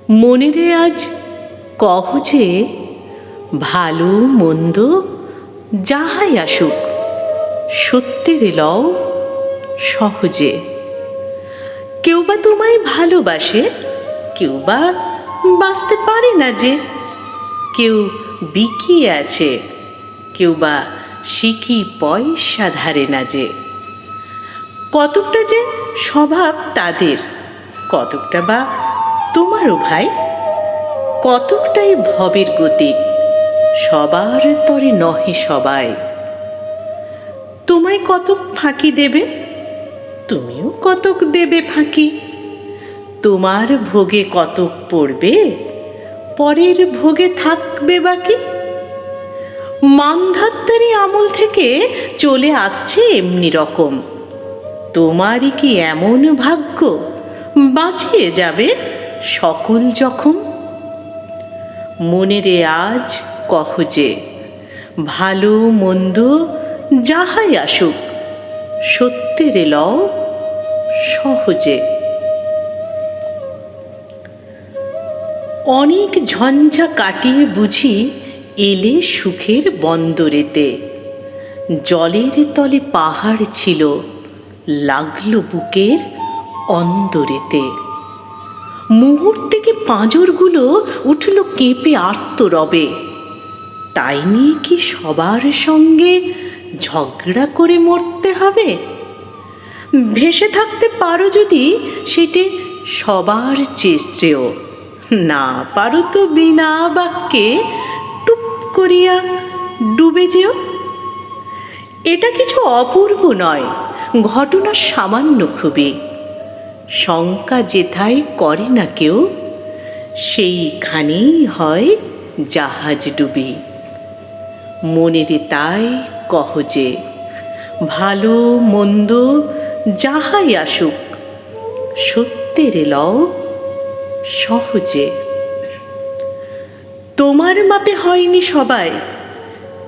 মনেরে আজ কহ যে ভালো মন্দ যাহাই আসুক সত্যের লও সহজে। কেউ বা তোমায় ভালোবাসে, কেউ বা বাঁচতে পারে না যে, কেউ বিকিয়ে আছে, কেউ বা শিখি পয়সা ধারে না যে। কতকটা যে স্বভাব তাদের, কতকটা বা তোমারও ভাই, কতকটাই ভবের গতি, সবার তরে নহে সবাই। তোমায় কতক ফাঁকি দেবে, তুমিও কতক দেবে ফাঁকি। তোমার ভোগে কতক পড়বে, পরের ভোগে থাকবে বাকি। মানধাত্তারি আমল থেকে চলে আসছে এমনি রকম। তোমারই কি এমন ভাগ্য বাঁচিয়ে যাবে সকল জখম? মনেরে আজ কহ যে ভালো মন্দ যাহাই আসুক সত্যের লও সহজে। অনেক ঝঞ্ঝা কাটিয়ে বুঝি এলে সুখের বন্দরেতে। জলের তলে পাহাড় ছিল, লাগলো বুকের অন্দরেতে। মুহূর্তে কি পাঁজরগুলো উঠল কেঁপে আর্তরবে। তাই নিয়ে কি সবার সঙ্গে ঝগড়া করে মরতে হবে? ভেসে থাকতে পারো যদি সেটে সবার চেয়ে শ্রেয়, না পারো তো বিনা বাক্যে টুপ করিয়া ডুবে যেও। এটা কিছু অপূর্ব নয়, ঘটনা সামান্য খুবই। শঙ্কা যেথায় করে না কেউ, সেইখানেই হয় জাহাজ ডুবি। মনেরে তাই কহ যে ভালো মন্দ যাহাই আসুক সত্যের লও সহজে। তোমার মাপে হয়নি সবাই,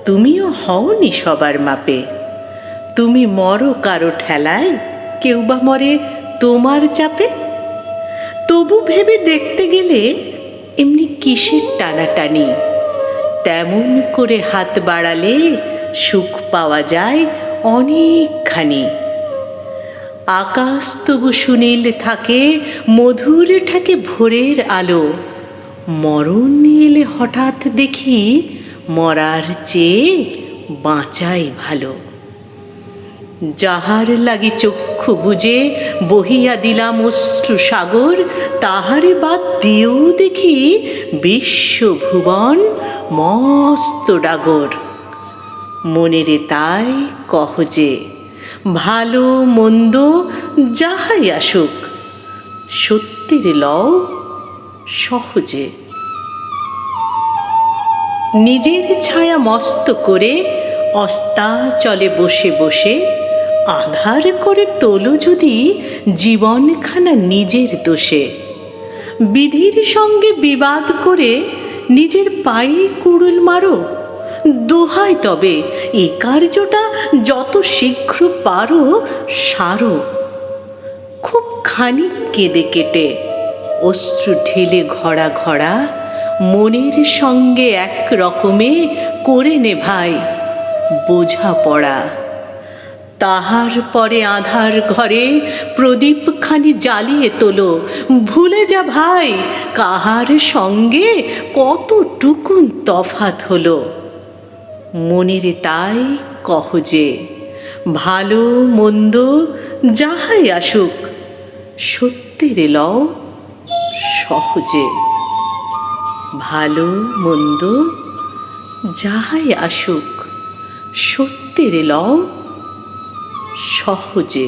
তুমিও হওনি সবার মাপে। তুমি মরো কারো ঠেলায়, কেউ বা মরে তোমার চাপে। তবু ভেবে দেখতে গেলে এমনি কিসের টানাটানি? তেমন করে হাত বাড়ালে সুখ পাওয়া যায় অনেকখানি। আকাশ তবু সুনীল থাকে, মধুর ঠাকে ভোরের আলো। মরণ এলে হঠাৎ দেখি মরার চেয়ে বাঁচাই ভালো। যাহার লাগি চক্ষু বুজে বহিয়া দিলাম অশ্রু সাগর, তাহারে বাদ দিয়েও দেখি বিশ্বভুবন মস্ত ডাগর। মনেরে তাই কহ যে ভালো মন্দ যাহাই আসুক সত্যের লও সহজে। নিজের ছায়া মস্ত করে অস্তাচলে বসে বসে আঁধার করে তোলো যদি জীবনখানা নিজের দোষে। বিধির সঙ্গে বিবাদ করে নিজের পায়ে কুড়ুল মারো। দোহাই তবে এ কার্যটা যত শীঘ্র পারো সারো। খুব খানিক কেঁদে কেটে অশ্রু ঢেলে ঘড়া ঘড়া মনের সঙ্গে এক রকমে করে নে ভাই বোঝাপড়া। তাহার পরে আঁধার ঘরে প্রদীপখানি জ্বালিয়ে তোলো। ভুলে যা ভাই কাহার সঙ্গে কতটুকুন তফাৎ হলো। মনেরে তাই কহ যে ভালো মন্দ যাহাই আসুক সত্যের লও সহজে। ভালো মন্দ যাহাই আসুক সত্যের লও সহজে।